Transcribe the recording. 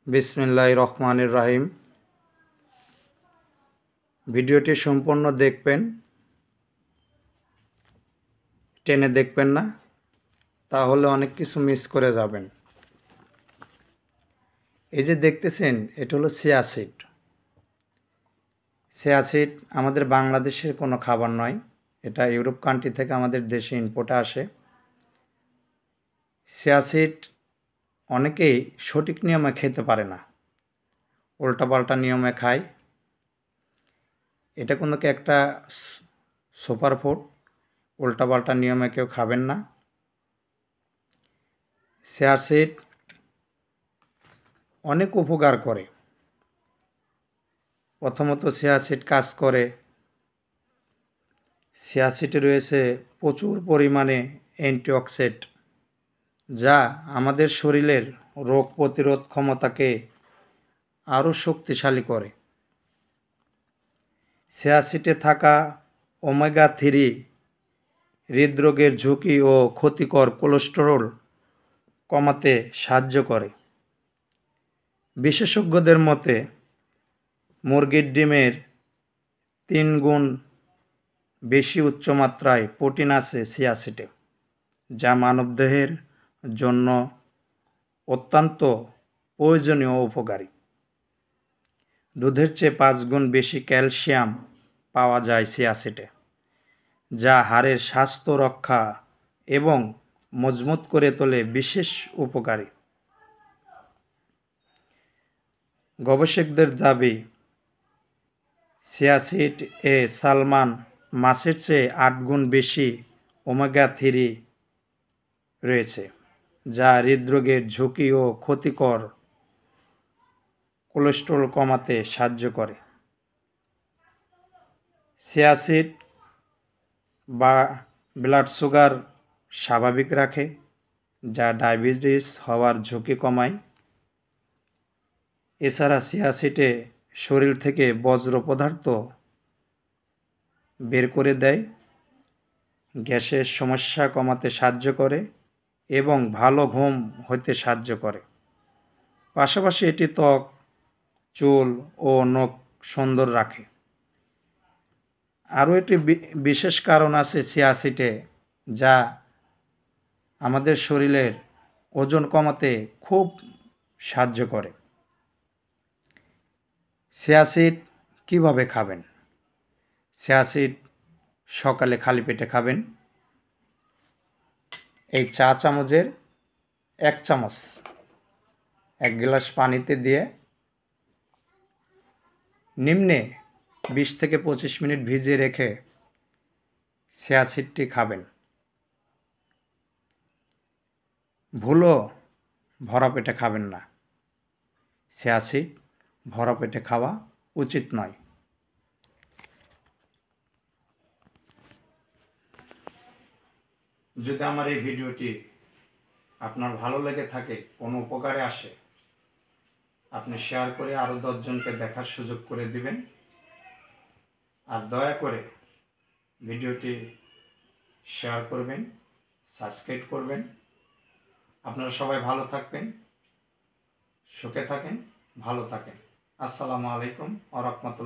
বিসমিল্লাহির রহমানির রহিম। ভিডিওটি সম্পূর্ণ দেখবেন, টেনে দেখবেন না, তাহলে অনেক কিছু মিস করে যাবেন। এই যে দেখতেছেন, এটা হলো চিয়া সিড। চিয়া সিড আমাদের বাংলাদেশের কোনো খাবার নয়, এটা ইউরোপ কান্ট্রি থেকে আমাদের দেশে ইম্পোর্টে আসে। চিয়া সিড অনেকেই সঠিক নিয়মে খেতে পারে না, উল্টাপাল্টা নিয়মে খায়। এটা কোনো একটা সুপার ফুড, উল্টাপাল্টা নিয়মে কেউ খাবেন না। চিয়া সিড অনেক উপকার করে। প্রথমত চিয়া সিড কাজ করে, চিয়া সিডে রয়েছে প্রচুর পরিমাণে অ্যান্টিঅক্সিডেন্ট, যা আমাদের শরীরের রোগ প্রতিরোধ ক্ষমতাকে আরও শক্তিশালী করে। চিয়া সিডে থাকা ওমেগা-3 হৃদরোগের ঝুঁকি ও ক্ষতিকর কোলেস্টেরল কমাতে সাহায্য করে। বিশেষজ্ঞদের মতে মুরগির ডিমের 3 গুণ বেশি উচ্চমাত্রায় প্রোটিন আছে চিয়া সিডে, যা মানবদেহের জন্য অত্যন্ত প্রয়োজনীয় ও উপকারী। দুধের চেয়ে 5 গুণ বেশি ক্যালসিয়াম পাওয়া যায় চিয়া সিডে, যা হাড়ের স্বাস্থ্য রক্ষা এবং মজবুত করে তোলে বিশেষ উপকারী। গবেষকদের দাবি, চিয়া সিড এ সালমন মাছের চেয়ে 8 গুণ বেশি ওমেগা-3 রয়েছে, যা হৃদরোগের ঝুঁকি ও ক্ষতিকর কোলেস্টেরল কমাতে সাহায্য করে। চিয়া সিড ব্লাড সুগার স্বাভাবিক রাখে, যা ডায়াবেটিস হওয়ার ঝুঁকি কমায়। এছাড়া চিয়া সিডে শরীর থেকে বর্জ্য পদার্থ বের করে দেয়, গ্যাসের সমস্যা কমাতে সাহায্য করে এবং ভালো ঘুম হতে সাহায্য করে। পাশাপাশি এটি ত্বক, চুল ও নখ সুন্দর রাখে। আরও একটি বিশেষ কারণ আছে চিয়া সিডে, যা আমাদের শরীরের ওজন কমাতে খুব সাহায্য করে। চিয়া সিড কীভাবে খাবেন? চিয়া সিড সকালে খালি পেটে খাবেন। এই চা চামচের 1 চামচ 1 গ্লাস পানিতে দিয়ে নিম্নে 20 থেকে 25 মিনিট ভিজিয়ে রেখে চিয়া সিডটি খাবেন। ভুলও ভরা পেটে খাবেন না। চিয়া সিড ভরা পেটে খাওয়া উচিত নয়। যদি আমার এই ভিডিওটি আপনার ভালো লেগে থাকে, কোনো উপকারে আসে, আপনি শেয়ার করে আরও 10 জনকে দেখার সুযোগ করে দিবেন। আর দয়া করে ভিডিওটি শেয়ার করবেন, সাবস্ক্রাইব করবেন। আপনারা সবাই ভালো থাকবেন, সুখে থাকেন, ভালো থাকেন। আসসালামু আলাইকুম ওয়া রাহমাতুল্লাহ।